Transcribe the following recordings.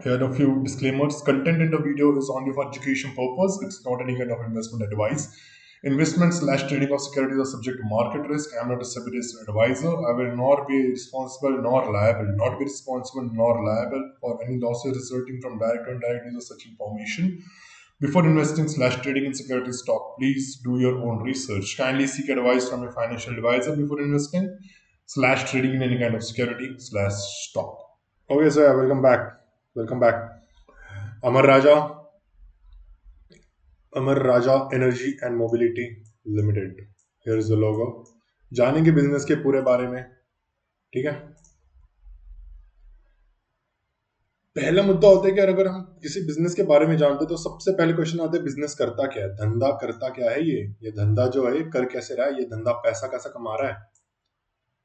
Here are a few disclaimers. Content in the video is only for education purpose. It's not any kind of investment advice. Investment slash trading of securities are subject to market risk. I am not a securities advisor. I will not be responsible nor liable, not be responsible nor liable for any losses resulting from direct or indirect use of such information. Before investing slash trading in securities stock, please do your own research. Kindly seek advice from a financial advisor before investing slash trading in any kind of security slash stock. Okay, sir, welcome back. Welcome back. Amar Raja, Amar Raja Energy and Mobility Limited. Here is the logo. जानेंगे business के पूरे बारे में, ठीक है। पहला मुद्दा होता है कि अगर हम किसी बिजनेस के बारे में जानते हैं तो सबसे पहले क्वेश्चन आता है बिजनेस करता क्या है, धंधा करता क्या है। ये धंधा जो है कर कैसे रहा है, ये धंधा पैसा कैसा कमा रहा है।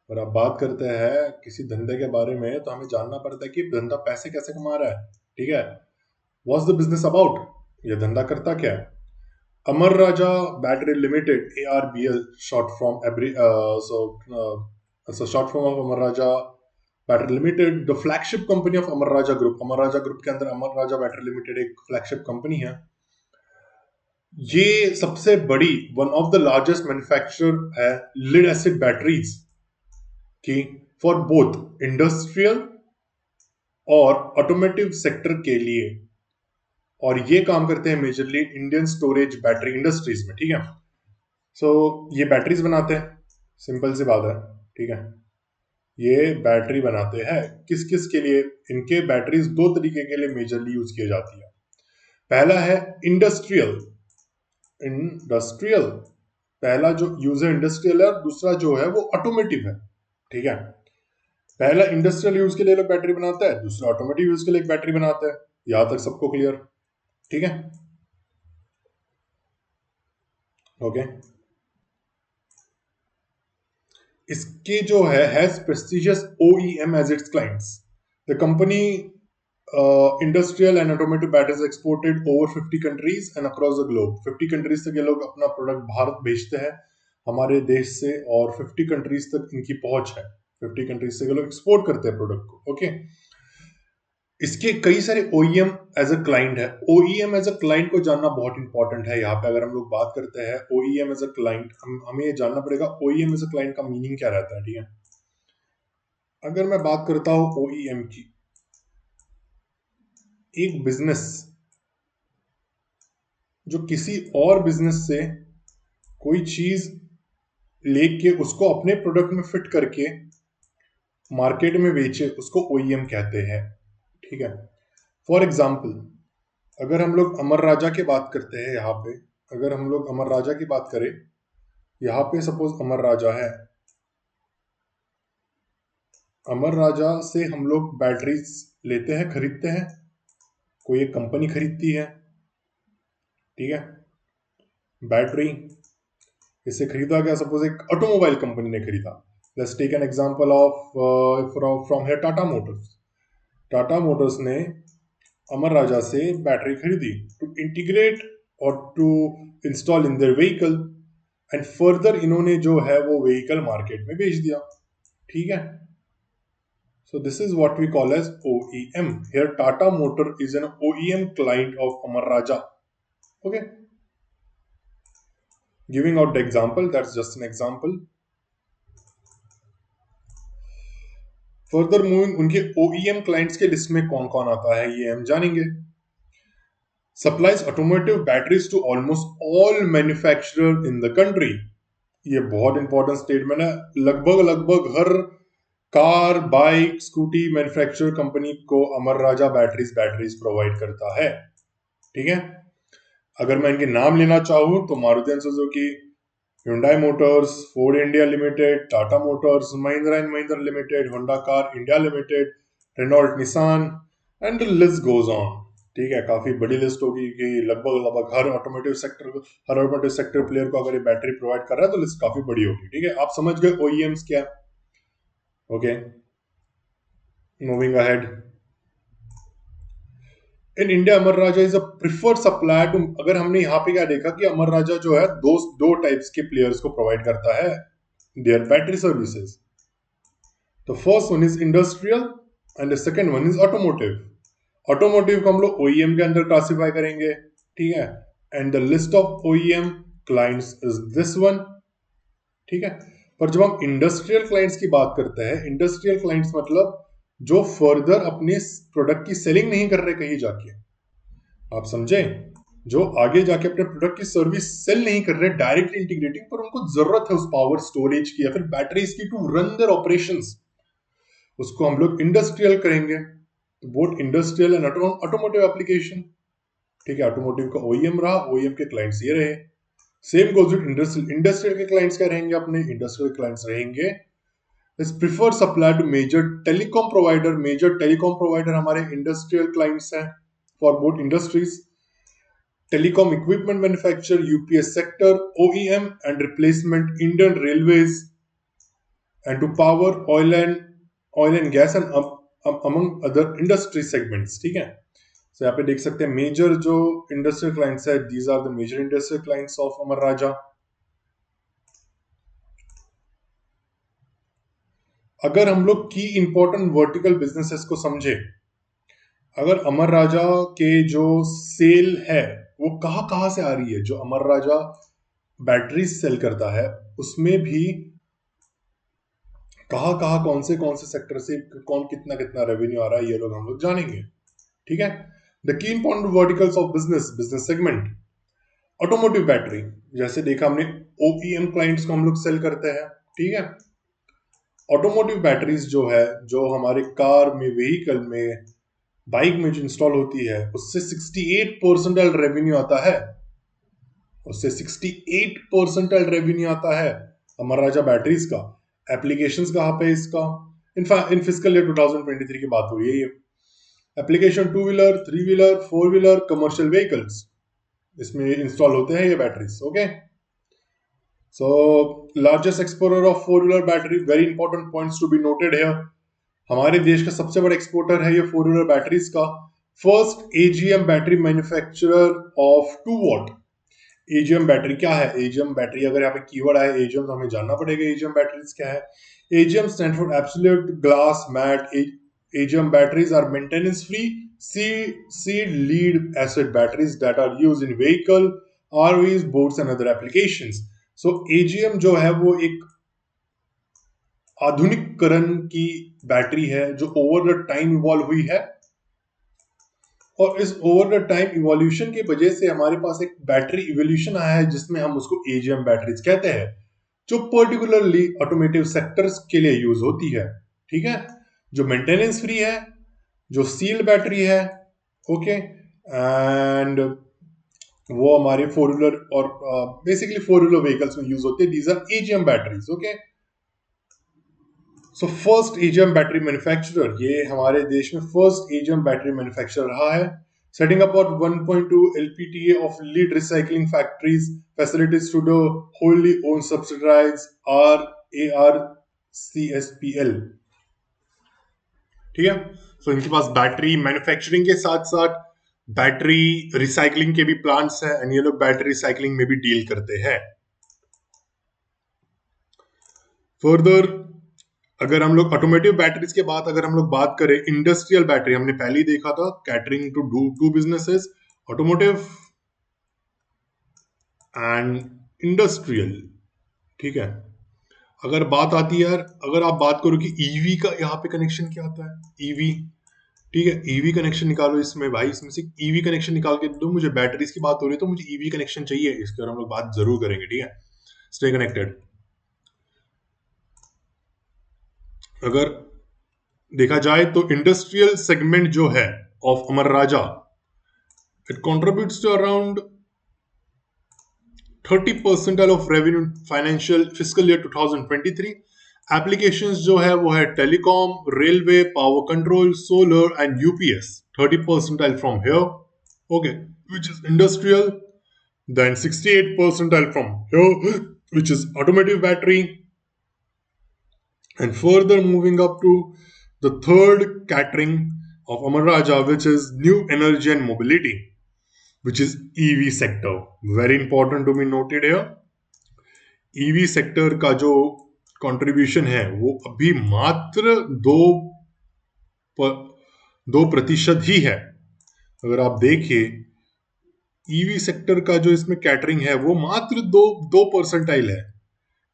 और अब बात करते हैं किसी धंधे के बारे में तो हमें जानना पड़ता है कि धंधा पैसे कैसे कमा रहा है, ठीक है। व्हाट्स द बिजनेस अबाउट, ये धंधा करता क्या है। Amar Raja Battery Limited (ARBL), short form so short form of Amar Raja Battery Limited, the flagship company of Amar Raja Group. Amar Raja Group के अंदर Amar Raja Battery Limited एक flagship company है। ये सबसे बड़ी one of the largest manufacturer है lid acid batteries की for both industrial और ऑटोमोटिव सेक्टर के लिए, और ये काम करते हैं majorly Indian storage battery industries में, ठीक है। सो ये बैटरीज बनाते हैं, सिंपल सी बात है, ठीक है। ये बैटरी बनाते हैं किस किस के लिए, इनके बैटरीज दो तरीके के लिए मेजरली यूज की जाती है। पहला है इंडस्ट्रियल, इंडस्ट्रियल पहला जो यूज है इंडस्ट्रियल है, और दूसरा जो है वो ऑटोमेटिव है, ठीक है। पहला इंडस्ट्रियल यूज के लिए लोग बैटरी बनाता है, दूसरा ऑटोमेटिव यूज के लिए बैटरी बनाता है। यहां तक सबको क्लियर, ठीक है। ओके, इसके जो है has prestigious OEM as its clients. The company industrial and automotive batteries exported over 50 countries and across the globe. 50 countries तक ये लोग अपना प्रोडक्ट भारत भेजते हैं हमारे देश से, और 50 कंट्रीज तक इनकी पहुंच है। 50 कंट्रीज से ये लोग एक्सपोर्ट करते हैं प्रोडक्ट को, ओके। इसके कई सारे OEM एज अ क्लाइंट है। OEM एज अ क्लाइंट को जानना बहुत इंपॉर्टेंट है। यहाँ पे अगर हम लोग बात करते हैं OEM एज अ क्लाइंट, हमें ये जानना पड़ेगा OEM एज अ क्लाइंट का मीनिंग क्या रहता है, ठीक है। अगर मैं बात करता हूं OEM की, एक बिजनेस जो किसी और बिजनेस से कोई चीज लेके उसको अपने प्रोडक्ट में फिट करके मार्केट में बेचे, उसको OEM कहते हैं, ठीक है। फॉर एग्जाम्पल, अगर हम लोग अमर राजा की बात करते हैं यहाँ पे, अगर हम लोग अमर राजा की बात करें, यहाँ पे सपोज अमर राजा है, अमर राजा से हम लोग बैटरीज लेते हैं, खरीदते हैं, कोई एक कंपनी खरीदती है, ठीक है। बैटरी इससे खरीदा गया, सपोज एक ऑटोमोबाइल कंपनी ने खरीदा। Let's take an example of from here Tata Motors. Tata Motors ने अमर राजा से बैटरी खरीदी टू इंटीग्रेट और to install in their vehicle, and further इन्होंने जो है वो व्हीकल मार्केट में बेच दिया, ठीक है। So this is what we call as OEM. Here Tata Motor is an OEM client of Amar Raja. Okay. Giving out the example, that's just an example. Further moving, उनके OEM clients के list में कौन कौन आता है ये हम जानेंगे। Supplies automotive batteries to almost all manufacturer in the country. ये बहुत इंपॉर्टेंट स्टेटमेंट है। लगभग लगभग हर car, bike, scooty manufacturer company को अमर राजा बैटरीज प्रोवाइड करता है, ठीक है। अगर मैं इनके नाम लेना चाहूं तो Maruti and Suzuki, Hyundai Motors, Ford India Limited, Tata Motors, Mahindra and Mahindra Limited, Honda car India Limited, Renault, Nissan, and the list goes on, ठीक है। काफी बड़ी लिस्ट होगी कि लगभग लगभग हर ऑटोमोटिव सेक्टर प्लेयर को अगर ये बैटरी प्रोवाइड कर रहा है तो लिस्ट काफी बड़ी होगी, ठीक है। आप समझ गए OEMs क्या, okay. Moving ahead, in India Amara Raja is a preferred supplier to. अगर हमने यहाँ पे क्या देखा कि अमर राजा जो है दो टाइप्स के प्लेयर्स को प्रोवाइड करता है their battery services. The first one is industrial and the second one is automotive. Automotive को हम लोग ओईएम के अंदर क्लासिफाई करेंगे, ठीक है। And the list of OEM clients is this one, ठीक है। पर जब हम इंडस्ट्रियल क्लाइंट्स की बात करते हैं, इंडस्ट्रियल क्लाइंट्स मतलब जो फर्दर अपने प्रोडक्ट की सेलिंग नहीं कर रहे कहीं जाके, आप समझे, जो आगे जाके अपने प्रोडक्ट की सर्विस सेल नहीं कर रहे डायरेक्टली इंटीग्रेटिंग, पर उनको जरूरत है उस पावर स्टोरेज की या फिर बैटरीज की टू रन देयर ऑपरेशंस, उसको हम लोग इंडस्ट्रियल करेंगे। Both industrial and automotive application, ठीक है। ऑटोमोटिव का ओईएम रहा, ओईएम के क्लाइंट्स ये रहे। Same goes with industrial, industrial के क्लाइंट्स क्या रहेंगे, अपने इंडस्ट्रियल क्लाइंट्स रहेंगे is prefer supply to major telecom provider. Major telecom provider हमारे इंडस्ट्रियल क्लाइंट्स हैं for both industries. Telecom equipment manufacture, UPS sector, OEM and replacement, Indian railways, and to power oil and gas and among other industry segments, ठीक है। तो यहाँ पे देख सकते हैं मेजर जो इंडस्ट्रियल क्लाइंट्स है, these are the major industrial clients of Amara Raja. अगर हम लोग की इंपॉर्टेंट वर्टिकल बिजनेसेस को समझे, अगर अमर राजा के जो सेल है वो कहाँ से आ रही है, जो अमर राजा बैटरी सेल करता है उसमें भी कहाँ कौन से सेक्टर से कौन कितना कितना रेवेन्यू आ रहा है, ये लोग हम लोग जानेंगे, ठीक है। The key important verticals of business segment. Automotive battery, जैसे देखा हमने ओईएम क्लाइंट्स को हम लोग सेल करते हैं, ठीक है। ऑटोमोटिव बैटरीज जो है, जो हमारे कार में, व्हीकल में, बाइक में जो इंस्टॉल होती है, उससे 68% रेवेन्यू आता है, उससे 68% रेवेन्यू आता है अमर राजा बैटरीज का। एप्लीकेशंस कहाँ पे इसका, इन फिजिकल ईयर 2023 की बात हो रही है ये। Application 2 wheeler, 3 wheeler, 4 wheeler, commercial vehicles, इसमें इंस्टॉल होते हैं ये batteries, okay. So largest exporter of 4 wheeler battery, very important points to be noted here. हमारे देश का सबसे बड़ा एक्सपोर्टर है ये 4 व्हीलर बैटरीज का। First AGM battery manufacturer of 2 watt. AGM battery क्या है, एजीएम बैटरी अगर यहाँ पे कीवर्ड आए एजीएम तो हमें जानना पड़ेगा एजीएम बैटरीज क्या है। AGM stand for absolute glass mat. AGM batteries are maintenance free seed lead acid batteries that are used in vehicle, RVs, boats and other applications. So AGM जो है वो एक आधुनिकरण की बैटरी है जो ओवर द टाइम इवॉल्व हुई है, और इस ओवर द टाइम इवोल्यूशन की वजह से हमारे पास एक बैटरी इवोल्यूशन आया है जिसमें हम उसको एजीएम बैटरीज कहते हैं, जो पर्टिकुलरली ऑटोमेटिव सेक्टर्स के लिए यूज होती है, ठीक है। जो मेंटेनेंस फ्री है, जो सील्ड बैटरी है, ओके, एंड वो हमारे 4 व्हीलर और बेसिकली 4 व्हीलर व्हीकल्स में यूज होते हैं। These are AGM batteries, okay. So first AGM battery manufacturer, ये हमारे देश में फर्स्ट एजीएम बैटरी मैन्युफैक्चरर रहा है। Setting up of 1.2 LPTA of lead recycling factories facilities to the wholly owned subsidiaries ARCSPL, ठीक है। सो इनके पास बैटरी मैन्युफैक्चरिंग के साथ साथ बैटरी रिसाइकलिंग के भी प्लांट्स हैं, एंड ये लोग बैटरी रिसाइकलिंग में भी डील करते हैं। फर्दर अगर हम लोग ऑटोमेटिव बैटरीज के बाद अगर हम लोग बात करें, इंडस्ट्रियल बैटरी हमने पहले ही देखा था, catering to do 2 businesses, automotive and industrial, ठीक है। अगर बात आती है यार, अगर आप बात करो कि ईवी का यहाँ पे कनेक्शन क्या आता है, ईवी, ठीक है, ईवी कनेक्शन निकालो इसमें भाई, इसमें से ईवी कनेक्शन निकाल के दो मुझे। बैटरीज की बात हो रही है तो मुझे ईवी कनेक्शन चाहिए, इसके बारे में हम लोग बात जरूर करेंगे, ठीक है। Stay connected. अगर देखा जाए तो इंडस्ट्रियल सेगमेंट जो है of Amara Raja, it contributes to around 30% of revenue financial physical year 2023। Applications जो है वो है telecom, railway, power control, solar and UPS, 30% from here, okay, which is industrial. Then 68% from here, which is automotive battery. And further moving up to the third catering of Amar Raja, which is new energy and mobility, which is EV sector. Very important to be noted here. EV sector का जो contribution है वो अभी मात्र 2% ही है, अगर आप देखिए ईवी सेक्टर का जो इसमें कैटरिंग है वो मात्र दो दो परसेंटाइल है।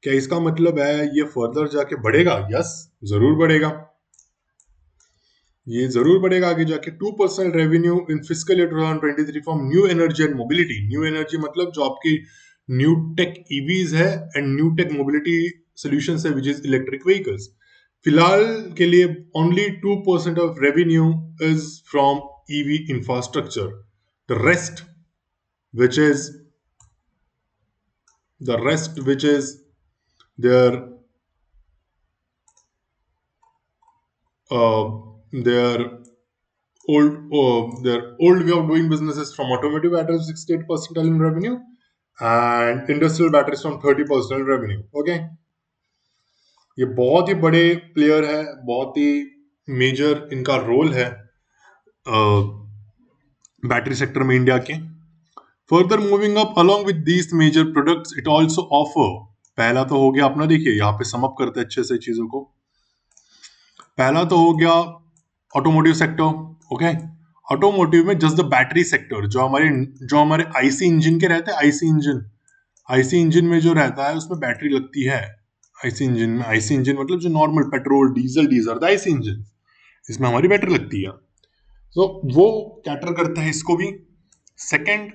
क्या इसका मतलब है ये फर्दर जाके बढ़ेगा? यस, जरूर बढ़ेगा। ये जरूर बढ़ेगा आगे जाके। 2% revenue in physical year 2023 from new energy and mobility. New energy मतलब जो आपकी न्यू टेक ईवीज है and new take mobility solution है विच इज इलेक्ट्रिक व्हीकल्स। फिलहाल के लिए only 2% of revenue is from EV infrastructure. The rest which is which is their uh, their their old way of doing businesses from automotive batteries 68% in revenue and industrial batteries from 30% revenue. Okay, ये बहुत ही बड़े player है, बहुत ही major इनका role है battery sector में India के। Further moving up along with these major products it also offer. पहला तो हो गया अपना, देखिए यहाँ पे सम अप करते हैं अच्छे से चीजों को। पहला तो हो गया ऑटोमोटिव सेक्टर। ओके, ऑटोमोटिव में जस्ट द बैटरी सेक्टर जो हमारे आईसी इंजन के रहते हैं, आईसी इंजन में जो रहता है उसमें बैटरी लगती है। आईसी इंजन मतलब जो normal petrol diesel the IC engine, इसमें हमारी बैटरी लगती है। तो वो कैटर करता है इसको भी। सेकंड,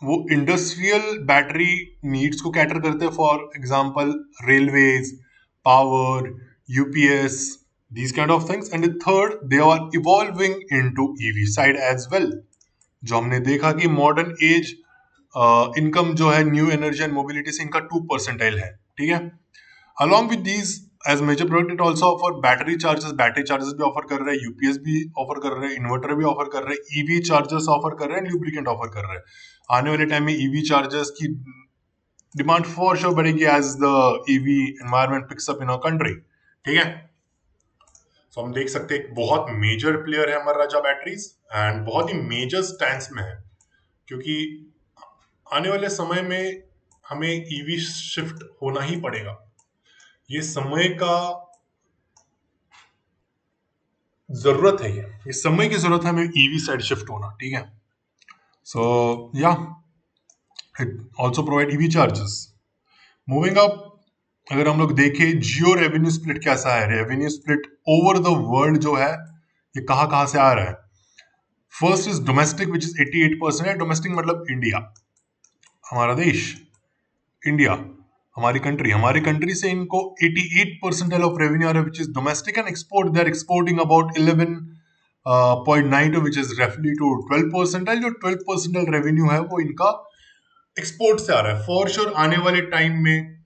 वो इंडस्ट्रियल बैटरी नीड्स को कैटर करते हैं, for example railways, power, UPS, these kind of things. And the third, they are evolving into EV side as well. जो हमने देखा कि मॉडर्न एज इनकम जो है न्यू एनर्जी एंड मोबिलिटी से इनका 2% है। ठीक है, along with these as major product it also offer battery charges भी ऑफर कर रहे हैं, यूपीएस भी ऑफर कर रहे हैं, इन्वर्टर भी ऑफर कर रहे हैं, ईवी चार्जर्स ऑफर कर रहे हैं, ल्यूब्रिकेंट ऑफर कर रहे हैं। आने वाले टाइम में ईवी चार्जर्स की डिमांड फॉर श्योर बढ़ेगी as the EV environment picks up in our country. ठीक है, तो हम देख सकते हैं एक बहुत मेजर प्लेयर है अमर राजा बैटरीज एंड बहुत ही मेजर स्टैंड में है, क्योंकि आने वाले समय में हमें ईवी शिफ्ट होना ही पड़ेगा। ये समय का जरूरत है, ये समय की जरूरत है हमें ईवी साइड शिफ्ट होना। ठीक है, सो या it also provide EV charges. Moving up, अगर हम लोग देखें जियो रेवेन्यू स्प्लिट कैसा है, revenue split over the world जो है ये कहाँ कहाँ से आ रहा है। First is domestic which is 88% है। डोमेस्टिक मतलब इंडिया, हमारा देश, इंडिया, हमारी कंट्री से इनको 88% ऑफ रेवेन्यू आ रहा है which is domestic. And export, they are exporting about 11.92 which is रेफली टू 12%। जो 12% रेवेन्यू है वो इनका एक्सपोर्ट से आ रहा है। फॉर श्योर आने वाले टाइम में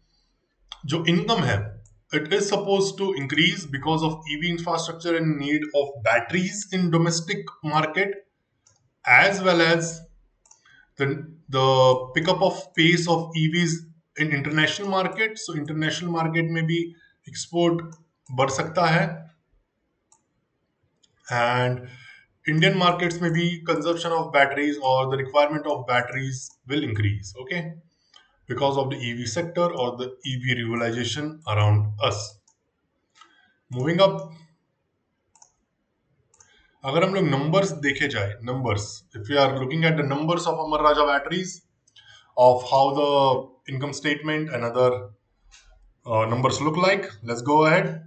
जो इनकम है it is supposed to increase because of EV infrastructure and need of batteries in domestic market, as well as the pickup of pace of EVs in international market. So international market में भी export बढ़ सकता है and Indian markets में भी consumption of batteries or the requirement of batteries will increase, okay, because of the EV sector or the EV realization around us. Moving up, अगर हम लोग नंबर्स देखे जाए, numbers, if you are looking at the numbers of Amara Raja batteries, of how the income statement and other numbers look like, let's go ahead.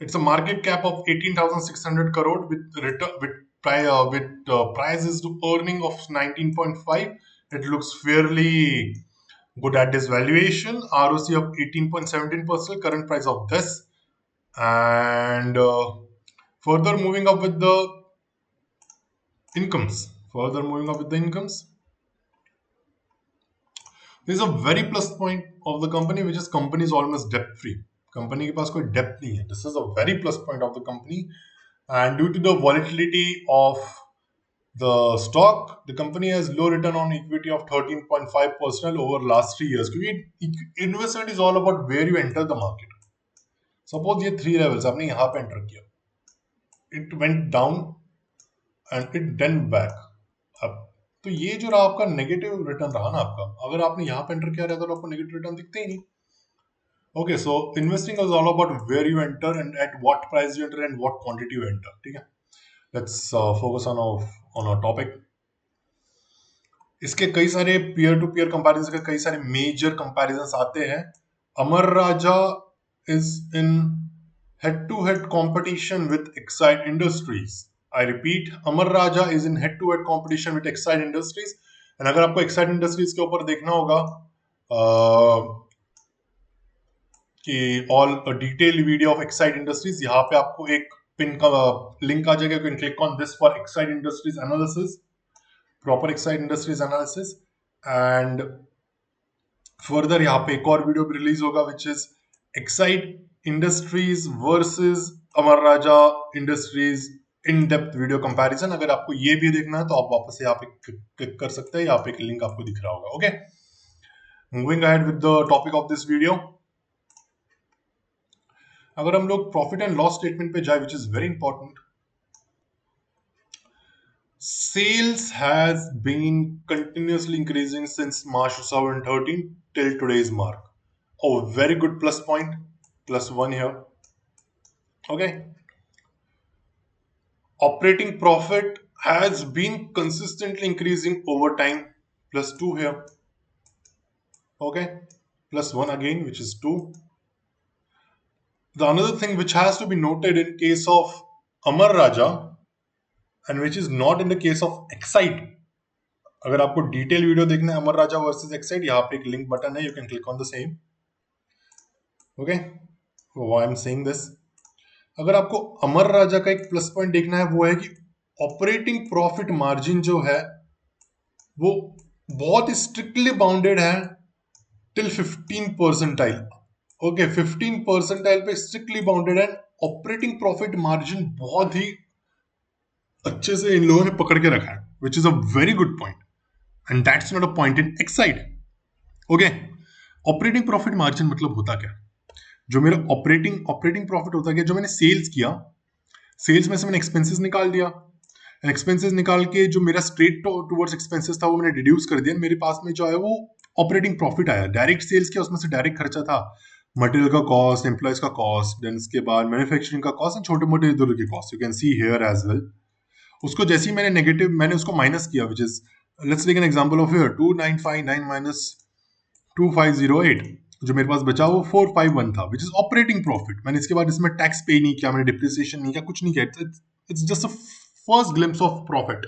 It's a market cap of 18,600 crore with prices to earning of 19.5. It looks fairly good at this valuation. ROC of 18.17%, current price of this. And further moving up with the incomes. There's a very plus point of the company, which is company is almost debt free. Company के पास कोई depth नहीं है. This is a very plus point of the company. And due to the volatility of the stock, the company has low return on equity of 13.5% over last 3 years. क्योंकि investment is all about where you enter the market. Suppose ये 3 levels आपने यहाँ पे enter किया, it went down and it then back up. तो ये जो रहा आपका नेगेटिव रिटर्न रहा ना आपका, अगर आपने यहाँ पे एंटर किया रहता तो आपको नेगेटिव रिटर्न दिखते ही नहीं. Okay, so investing is all about where you enter and at what price you enter and what quantity you enter. ठीक है, let's focus on our topic. इसके कई सारे पीयर टू पीयर कंपैरिजन के कई सारे मेजर कंपैरिजंस आते हैं. अमर राजा is in head-to-head competition with Exide Industries. I repeat, Amar Raja is in head-to-head competition with Exide Industries. And अगर आपको Exide Industries के ऊपर देखना होगा कि all detail video of Exide Industries, यहाँ पे आपको एक पिन का लिंक आ जाएगा. You can click on this for Exide Industries analysis, proper Exide Industries analysis. And further यहाँ पे एक और वीडियो भी रिलीज होगा which is Exide industries versus Amar Raja industries in depth video comparison. अगर आपको ये भी देखना है तो आप वापस यहाँ पे क्लिक कर सकते हैं. यहाँ पे एक लिंक आपको दिख रहा होगा. Okay, moving ahead with the topic of this video. अगर हम लोग प्रॉफिट एंड लॉस स्टेटमेंट पे जाए, which is very important, sales has been continuously increasing since March 2013 till today's mark. Oh, very good plus point, +1 here. Okay. Operating profit has been consistently increasing over time, +2 here. Okay. +1 again, which is 2. The another thing which has to be noted in case of Amar Raja and which is not in the case of Exide. अगर आपको detail video देखना है अमर राजा versus Exide, यहाँ पे एक link button है, you can click on the same. Okay, why I am saying this, अगर आपको अमर राजा का एक प्लस पॉइंट देखना है वो है कि ऑपरेटिंग प्रॉफिट मार्जिन जो है वो बहुत स्ट्रिक्टली बाउंडेड है टिल 15 परसेंटाइल. ओके, 15 परसेंटाइल पे स्ट्रिक्टली बाउंडेड है. ऑपरेटिंग प्रॉफिट मार्जिन बहुत ही अच्छे से इन लोगों ने पकड़ के रखा है, which is a very good point. And that's not a point in Exide. Okay, operating profit margin मतलब होता क्या? जो मेरा ऑपरेटिंग प्रॉफिट होता क्या, जो मैंने सेल्स किया, सेल्स में से मैंने एक्सपेंसेस निकाल दिया, एक्सपेंसेस निकाल के जो मेरा स्ट्रेट टुवर्ड्स एक्सपेंसेस था वो मैंने डिड्यूस कर दिया. मेरे पास में जो है वो ऑपरेटिंग प्रॉफिट आया. डायरेक्ट सेल्स किया, उसमें से डायरेक्ट खर्चा था, मटेरियल का कॉस्ट, एम्प्लॉयज का कॉस्ट, देन उसके बाद मैन्युफैक्चरिंग का कॉस्ट, छोटे मोटे इधर के cost, you can see here as well. उसको जैसे ही मैंने नेगेटिव, मैंने उसको माइनस किया, which is let's take an example of here 2959 minus 2508, जो मेरे पास बचा वो 451 था, विच इज ऑपरेटिंग प्रॉफिट. मैंने इसके बाद इसमें टैक्स पे नहीं किया, मैंने डिप्रिसिएशन नहीं किया, कुछ नहीं किया. It's just a first glimpse of profit.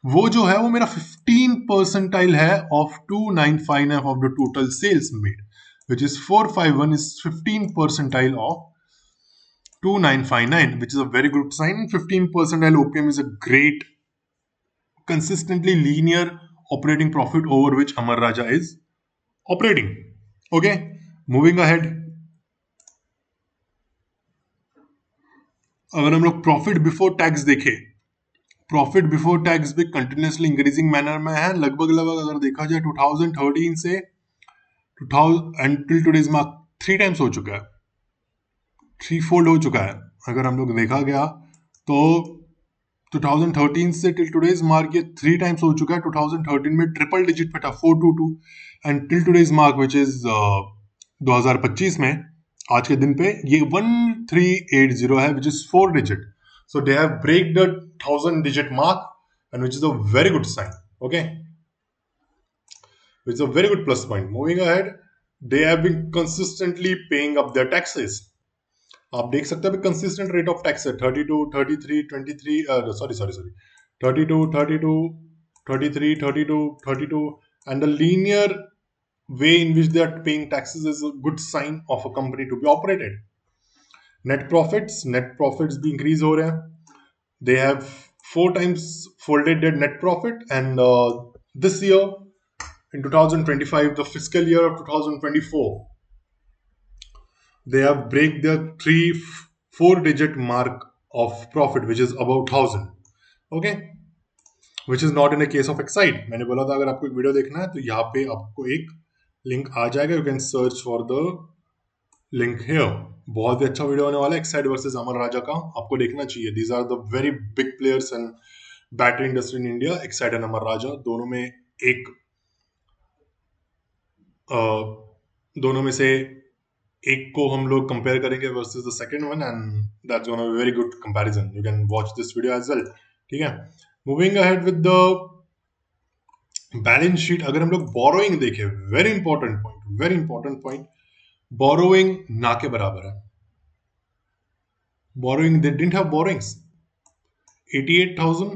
वो जो है वो मेरा 15 परसेंटाइल है of 2959 of the total sales made, which is 451 is 15 percentile of 2959, which is a very good sign. 15 percentile OPM is a great, consistently linear operating profit over which Amar Raja is operating. Okay, moving ahead. अगर हम लोग profit before tax देखें, profit before tax भी continuously increasing manner में है. लगभग अगर देखा जाए 2013 से 2000 and till today's mark 3 times हो चुका है, 3-fold हो चुका है. अगर हम लोग देखा गया तो 2013 से टिल टुडेज मार्क ये 3 टाइम्स हो चुका है. 2013 में ट्रिपल डिजिट पे था 422 and till today's mark which is 2025 में आज के दिन पे ये 1380 है, which is 4 digit. So they have break the 1000 digit mark and which is a very good sign. Okay, which is a very good plus point. Moving ahead, they have been consistently paying up their taxes. आप देख सकते हैं consistent rate of tax है 32, 33, 23, sorry 32, 32, 33, 32, 32, and the linear way in which they are paying taxes is a good sign of a company to be operated. Net profits भी increase हो रहे हैं. They have 4 times folded their net profit, and this year in 2025, the fiscal year of 2024, they have break their 4 digit mark of profit, which is about 1000. Okay, which is not in the case of Exide. मैंने बोला था अगर आपको एक video देखना है तो यहाँ पे आपको एक लिंक आ जाएगा, you can search for the link here. बहुत ही अच्छा वीडियो होने वाला है एक्साइड वर्सेस अमर राजा का, आपको देखना चाहिए. These are the very big players in battery industry in India. Exide and Amara Raja दोनों में से एक को हम लोग कंपेयर करेंगे versus the second one, and that's gonna be very good comparison. You can watch this video as well. ठीक है. Moving ahead with the balance sheet. अगर हम लोग बोरोइंग देखें, वेरी इंपॉर्टेंट पॉइंट, बोरोइंग ना के बराबर है. Borrowing, they didn't have borrowings. 88,000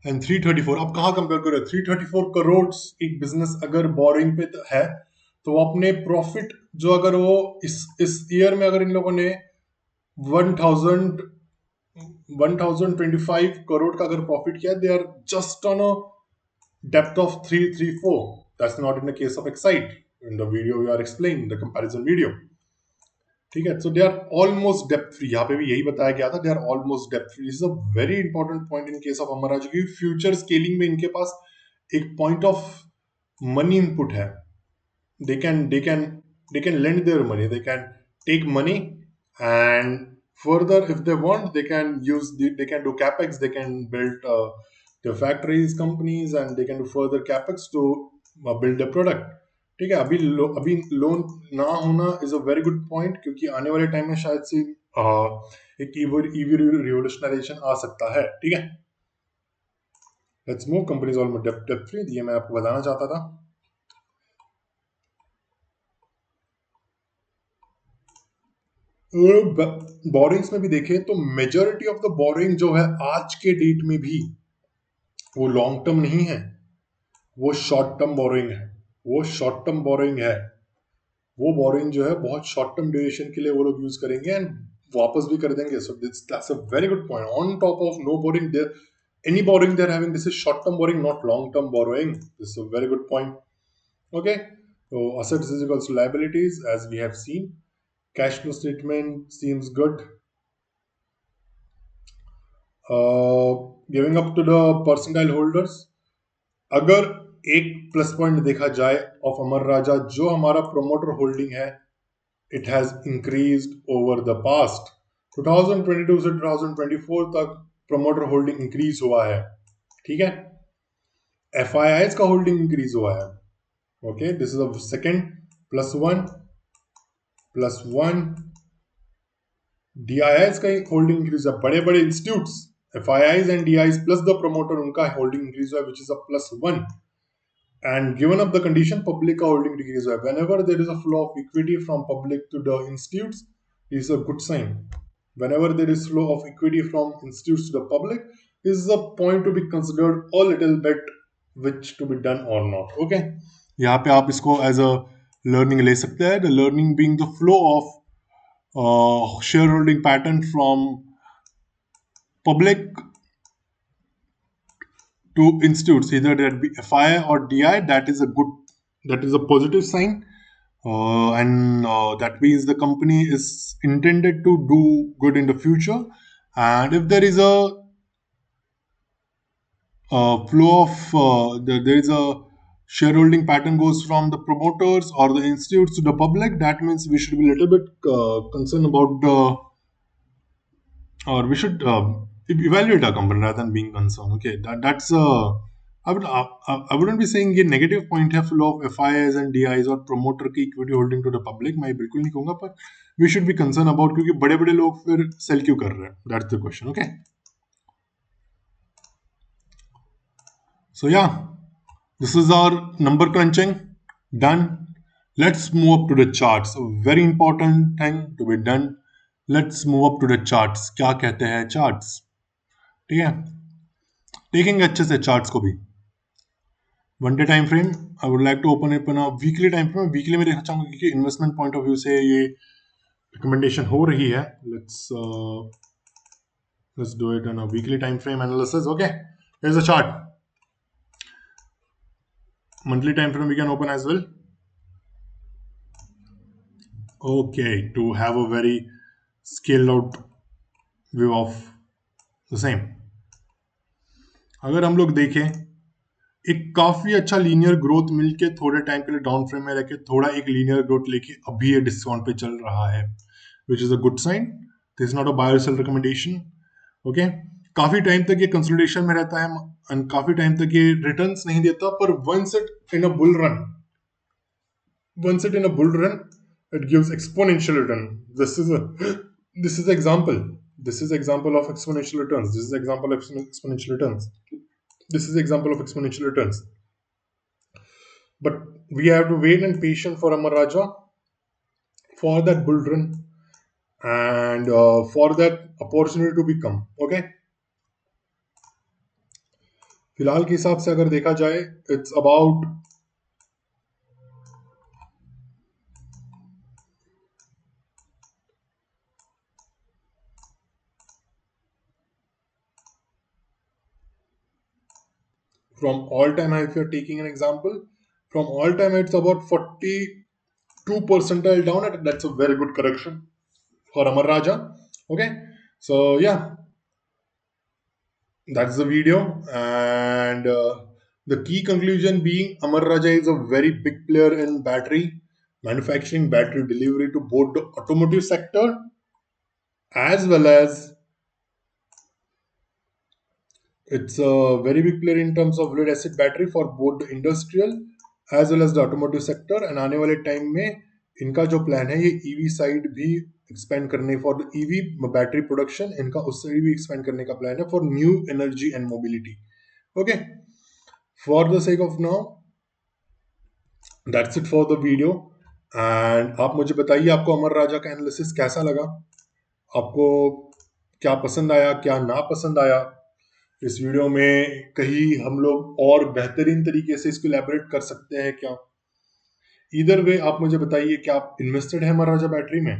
and 334. अब कहाँ कंपेयर करें? 334 करोड़ एक बिजनेस अगर बोरिंग पे है, तो वो अपने प्रॉफिट जो अगर वो इस ईयर में अगर इन लोगों ने 1025 करोड़ का अगर प्रॉफिट किया, they are just on a डेप्थ of 334. That's not in the case of Exide. In the video we are explain the comparison video. ठीक है. सो दे आर ऑलमोस्ट डेप्थ फ्री. यहाँ पे भी यही बताया गया था, दे आर ऑलमोस्ट डेप्थ free. This is a very important point in case of Amara Raja की फ्यूचर स्केलिंग में इनके पास एक पॉइंट ऑफ मनी इनपुट है. they can they can they can lend their money, they can take money, and further if they want they can they can do capex, they can build their factories, companies, and they can do further capex to build a product. ठीक है. अभी loan ना होना is a very good point, क्योंकि आने वाले time में शायद से एक ईवी रिवोल्यूशनलाइजेशन आ सकता है. ठीक है. Let's move. कंपनीज ऑलमोस्ट डेप्थ फ्री, ये मैं आपको बताना चाहता था. बोरिंग्स में भी देखें तो मेजोरिटी ऑफ द बोरिंग जो है आज के डेट में भी वो लॉन्ग टर्म नहीं है, वो शॉर्ट टर्म बोरिंग है. वो बोरिंग जो है बहुत शॉर्ट टर्म ड्यूरेशन के लिए वो लोग यूज करेंगे एंड वापस भी कर देंगे. So that's a very good point. On top of no boring, there any borrowing they're having, this is short term borrowing, not long term borrowing. This is a very good point. Okay. So assets is equals to liabilities, as we have seen. Cash flow statement seems good. Giving up to the percentile holders. अगर एक plus point देखा जाए of Amara राजा, जो हमारा promoter holding है, it has increased over the past. 2022 से 2024 तक promoter holding increase हुआ है. ठीक है. FIIs का होल्डिंग इंक्रीज हुआ है. Okay. This is the second +1 DIIs का होल्डिंग इंक्रीज है. बड़े बड़े institutes FIIs and DIIs plus the promoter, उनका होल्डिंग इंक्रीज हुआ है, which is a +1. And given up the condition, public का holding decrease हुआ है. Whenever there is a flow of equity from public to the institutes, it is a good sign. Whenever there is flow of equity from institutes to the public, this is a point to be considered a little bit which to be done or not. Okay. यहाँ पे आप इसको as a learning ले सकते हैं. The learning being the flow of shareholding pattern from public to institutes, either that be FII or DI. That is a positive sign, and that means the company is intended to do good in the future. And if there is a flow of there is a shareholding pattern goes from the promoters or the institutes to the public, that means we should be a little bit concerned about the, or we should evaluate our company rather than being concerned. Okay, that's I wouldn't be saying ये negative point है flow of FIIs and DIs और promoter की equity holding to the public. मैं बिल्कुल नहीं कहूँगा, पर we should be concerned about, क्योंकि बड़े बड़े लोग फिर sell क्यों कर रहे हैं? That's the question. Okay. So yeah, this is our number crunching done. Let's move up to the charts. A very important thing to be done. Let's move up to the charts. क्या कहते हैं charts? ठीक है. देखेंगे अच्छे से charts को भी. One day time frame, I would like to open it अपना वीकली टाइम फ्रेम. वीकली में देखना चाहूंगा कि इन्वेस्टमेंट पॉइंट ऑफ व्यू से ये रिकमेंडेशन हो रही है. Let's do it on a weekly time frame analysis. Okay, here is the chart. Monthly time frame we can open as well. Okay, to have a very scaled out view of the same. अगर हम लोग देखें, एक काफी अच्छा linear growth मिलके थोड़े time के लिए डाउन फ्रेम में रखे, थोड़ा एक लीनियर ग्रोथ लेके अभी ये डिस्काउंट पे चल रहा है, which is a good sign. This is not a buy or sell recommendation. Okay, काफी टाइम तक ये कंसोलिडेशन में रहता है एंड काफी टाइम तक ये रिटर्न्स नहीं देता, पर once it in a bull run it gives exponential return. This is example. This is example of exponential returns. This is example of exponential returns. This is example of exponential returns. But we have to wait and patient for Amar Raja for that bull run and for that opportunity to become. Okay. फिलहाल के हिसाब से अगर देखा जाए, it's about from all time high. If you're taking an example from all time high, it's about 42 percentile down. That's a very good correction for Amar Raja. Okay, so yeah, that's the video, and the key conclusion being Amar Raja is a very big player in battery manufacturing, battery delivery to both the automotive sector as well as it's a very big player in terms of lead acid battery for both the industrial as well as the automotive sector. And आने वाले time में इनका जो plan है ये EV side भी expand करने for the EV battery production, इनका उस साइड भी एक्सपेंड करने का प्लान है for new energy and mobility. Okay, for the sake of now that's it for the video. And आप मुझे बताइए आपको अमर राजा का एनालिसिस कैसा लगा, आपको क्या पसंद आया क्या ना पसंद आया. इस वीडियो में कहीं हम लोग और बेहतरीन तरीके से इसको इलेबोरेट कर सकते हैं क्या. इधर वे आप मुझे बताइए क्या आप इन्वेस्टेड है महाराजा बैटरी में.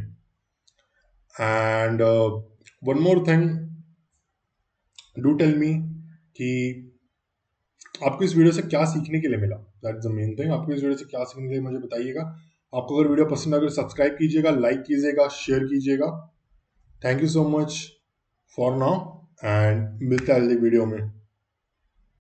And one more thing, do tell me कि आपको इस वीडियो से क्या सीखने के लिए मिला. That's the main thing. आपको इस वीडियो से क्या सीखने के लिए मुझे बताइएगा. आपको अगर वीडियो पसंद आए तो सब्सक्राइब कीजिएगा, लाइक कीजिएगा, शेयर कीजिएगा. Thank you so much for now and मिलते हैं अगले वीडियो में.